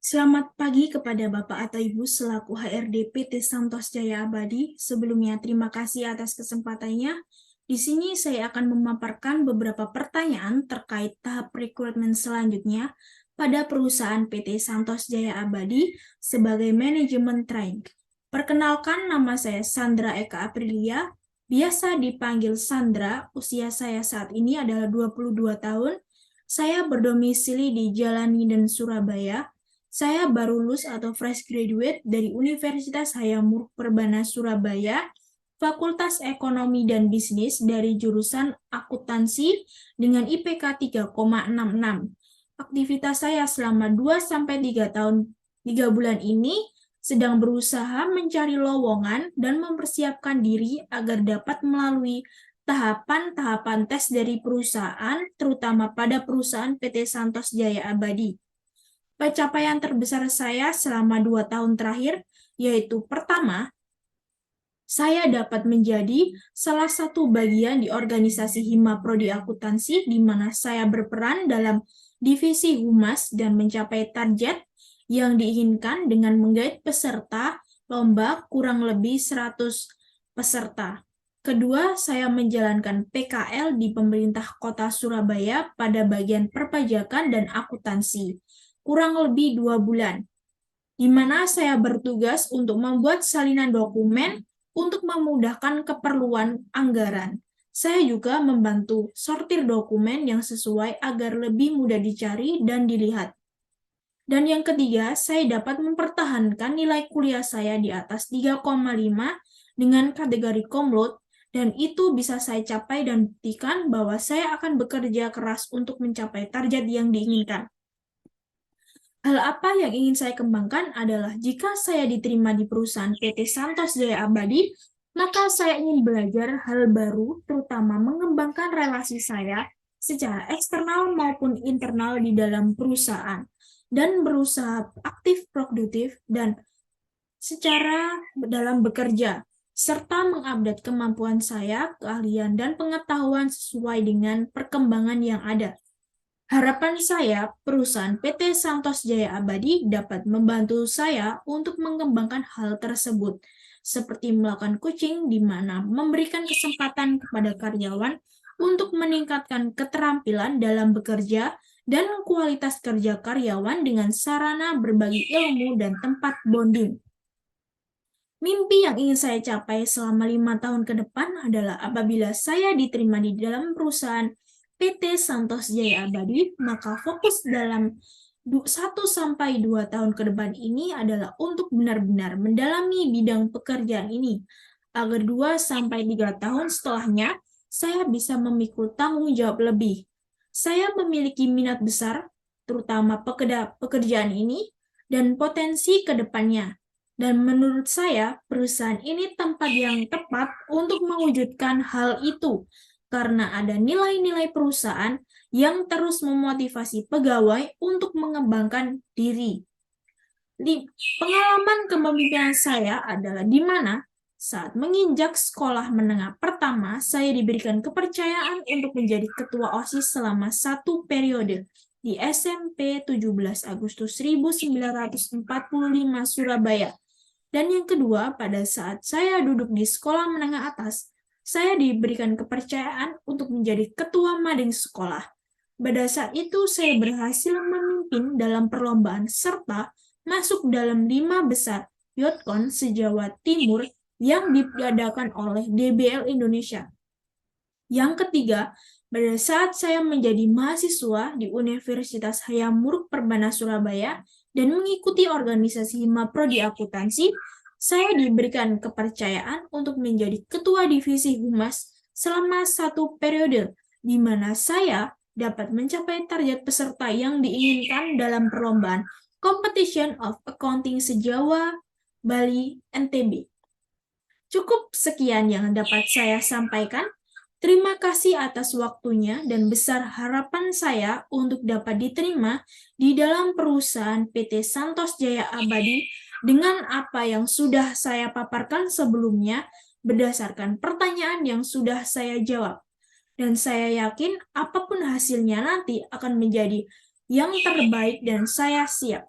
Selamat pagi kepada Bapak atau Ibu selaku HRD PT Santos Jaya Abadi. Sebelumnya, terima kasih atas kesempatannya. Di sini saya akan memaparkan beberapa pertanyaan terkait tahap rekrutmen selanjutnya pada perusahaan PT Santos Jaya Abadi sebagai manajemen train. Perkenalkan, nama saya Sandra Eka Aprilia, biasa dipanggil Sandra. Usia saya saat ini adalah 22 tahun. Saya berdomisili di Jalan Nginden, Surabaya. Saya baru lulus atau fresh graduate dari Universitas Hayamuruk Perbana Surabaya, Fakultas Ekonomi dan Bisnis dari jurusan Akuntansi dengan IPK 3,66. Aktivitas saya selama 2-3 bulan ini sedang berusaha mencari lowongan dan mempersiapkan diri agar dapat melalui tahapan-tahapan tes dari perusahaan, terutama pada perusahaan PT Santos Jaya Abadi. Pencapaian terbesar saya selama 2 tahun terakhir, yaitu pertama, saya dapat menjadi salah satu bagian di organisasi Hima Prodi Akuntansi, di mana saya berperan dalam divisi Humas dan mencapai target yang diinginkan dengan menggait peserta lomba kurang lebih 100 peserta. Kedua, saya menjalankan PKL di pemerintah kota Surabaya pada bagian perpajakan dan akuntansi kurang lebih 2 bulan, di mana saya bertugas untuk membuat salinan dokumen untuk memudahkan keperluan anggaran. Saya juga membantu sortir dokumen yang sesuai agar lebih mudah dicari dan dilihat. Dan yang ketiga, saya dapat mempertahankan nilai kuliah saya di atas 3,5 dengan kategori cum laude, dan itu bisa saya capai dan buktikan bahwa saya akan bekerja keras untuk mencapai target yang diinginkan. Hal apa yang ingin saya kembangkan adalah jika saya diterima di perusahaan PT Santos Jaya Abadi, maka saya ingin belajar hal baru, terutama mengembangkan relasi saya secara eksternal maupun internal di dalam perusahaan, dan berusaha aktif produktif dan secara dalam bekerja, serta mengupdate kemampuan saya, keahlian, dan pengetahuan sesuai dengan perkembangan yang ada. Harapan saya, perusahaan PT Santos Jaya Abadi dapat membantu saya untuk mengembangkan hal tersebut, seperti melakukan coaching di mana memberikan kesempatan kepada karyawan untuk meningkatkan keterampilan dalam bekerja dan kualitas kerja karyawan dengan sarana berbagi ilmu dan tempat bonding. Mimpi yang ingin saya capai selama 5 tahun ke depan adalah apabila saya diterima di dalam perusahaan PT Santos Jaya Abadi, maka fokus dalam 1-2 tahun ke depan ini adalah untuk benar-benar mendalami bidang pekerjaan ini, agar 2-3 tahun setelahnya saya bisa memikul tanggung jawab lebih. Saya memiliki minat besar, terutama pekerjaan ini, dan potensi ke depannya. Dan menurut saya, perusahaan ini tempat yang tepat untuk mewujudkan hal itu, karena ada nilai-nilai perusahaan yang terus memotivasi pegawai untuk mengembangkan diri. Di pengalaman kepemimpinan saya adalah di mana saat menginjak sekolah menengah pertama, saya diberikan kepercayaan untuk menjadi ketua OSIS selama 1 periode di SMP 17 Agustus 1945 Surabaya. Dan yang kedua, pada saat saya duduk di sekolah menengah atas, saya diberikan kepercayaan untuk menjadi ketua mading sekolah. Pada saat itu, saya berhasil memimpin dalam perlombaan serta masuk dalam 5 besar Yotkon se-Jawa Timur yang diadakan oleh DBL Indonesia. Yang ketiga, pada saat saya menjadi mahasiswa di Universitas Hayamuruk Perbana Surabaya dan mengikuti organisasi Hima Prodi Akuntansi, saya diberikan kepercayaan untuk menjadi ketua divisi Humas selama 1 periode, di mana saya dapat mencapai target peserta yang diinginkan dalam perlombaan Competition of Accounting se-Jawa, Bali, NTB. Cukup sekian yang dapat saya sampaikan. Terima kasih atas waktunya dan besar harapan saya untuk dapat diterima di dalam perusahaan PT Santos Jaya Abadi dengan apa yang sudah saya paparkan sebelumnya berdasarkan pertanyaan yang sudah saya jawab. Dan saya yakin apapun hasilnya nanti akan menjadi yang terbaik dan saya siap.